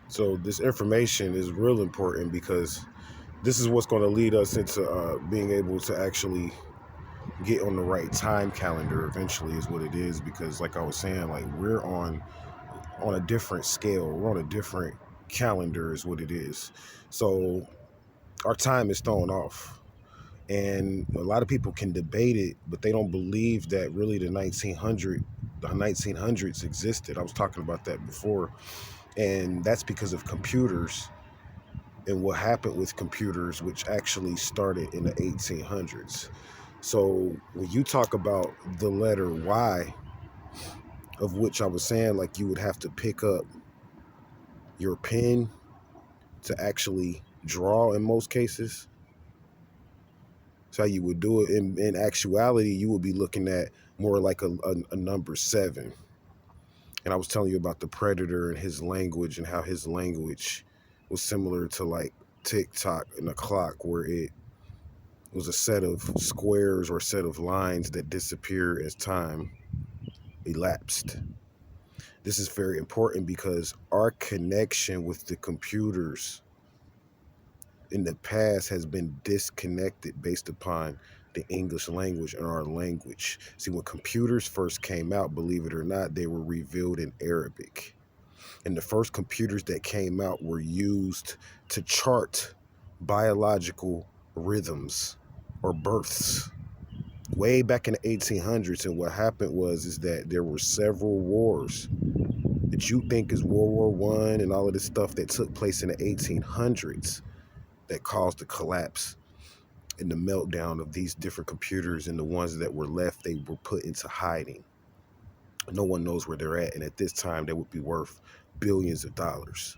So this information is real important because this is what's going to lead us into being able to actually get on the right time calendar eventually is what it is. Because like I was saying, like we're on a different scale, we're on a different calendar is what it is. So our time is thrown off, and a lot of people can debate it, but they don't believe that really the 1900s existed. I was talking about that before, and that's because of computers and what happened with computers, which actually started in the 1800s. So when you talk about the letter Y, of which I was saying, like you would have to pick up your pen to actually draw in most cases. That's how you would do it. In actuality, you would be looking at more like a number 7. And I was telling you about the predator and his language and how his language was similar to like tick-tock and a clock, where it was a set of squares or a set of lines that disappear as time elapsed. This is very important because our connection with the computers in the past has been disconnected based upon the English language and our language. See, when computers first came out, believe it or not, they were revealed in Arabic. And the first computers that came out were used to chart biological rhythms or births way back in the 1800s. And what happened was is that there were several wars that you think is World War I and all of this stuff that took place in the 1800s that caused the collapse and the meltdown of these different computers, and the ones that were left, they were put into hiding. No one knows where they're at, and at this time they would be worth billions of dollars.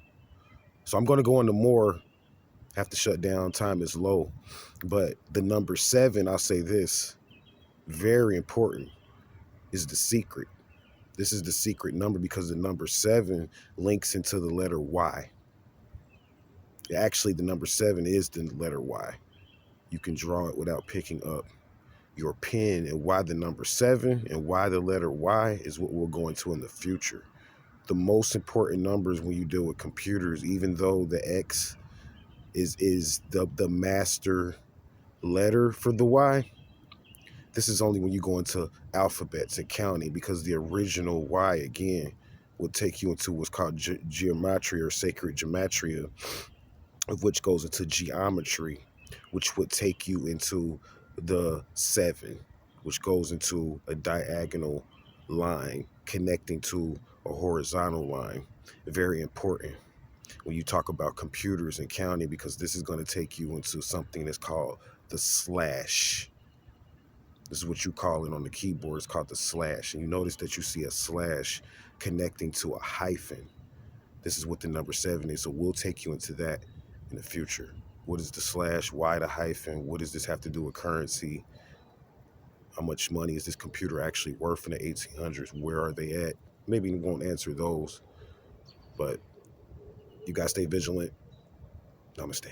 So I'm going to go into more, have to shut down, time is low. But the number 7, I'll say this, very important, is the secret. This is the secret number because the number 7 links into the letter Y. Actually, the number 7 is the letter Y. You can draw it without picking up your pen, and why the number 7 and why the letter Y is what we'll go into in the future. The most important numbers when you deal with computers, even though the X is the master letter for the Y, this is only when you go into alphabets and counting, because the original Y, again, will take you into what's called geometry or sacred gematria, of which goes into geometry, which would take you into the 7, which goes into a diagonal line connecting to a horizontal line. Very important when you talk about computers and counting, because this is going to take you into something that's called the slash. This is what you call it on the keyboard. It's called the slash. And you notice that you see a slash connecting to a hyphen. This is what the number 7 is. So we'll take you into that in the future. What is the slash? Why the hyphen? What does this have to do with currency? How much money is this computer actually worth in the 1800s? Where are they at? Maybe we won't answer those, but you guys stay vigilant. Namaste.